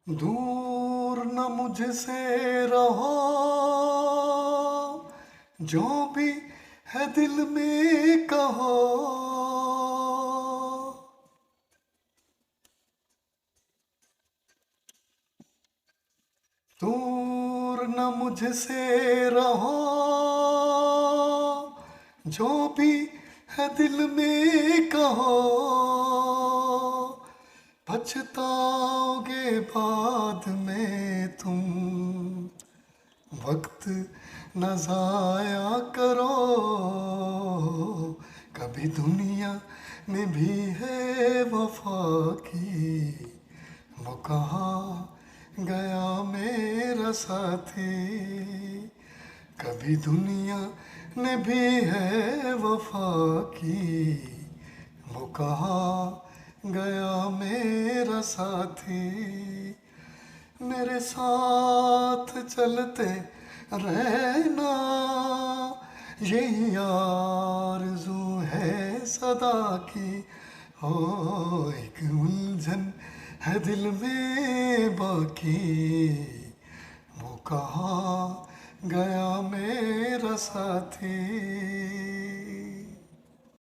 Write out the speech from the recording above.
दूर न मुझसे रहो, जो भी है दिल में कहो। दूर न मुझसे रहो, जो भी है दिल में कहो। पछताओगे बाद में तुम, वक्त न ज़ाया करो। कभी दुनिया में भी है वफा की, वो कहाँ गया मेरा साथी। कभी दुनिया ने भी है वफा की, वो कहाँ गया मेरा साथी। मेरे साथ चलते रहना, यही आरज़ू है सदा की। हो एक उलझन है दिल में बाकी, वो कहाँ गया मेरा साथी।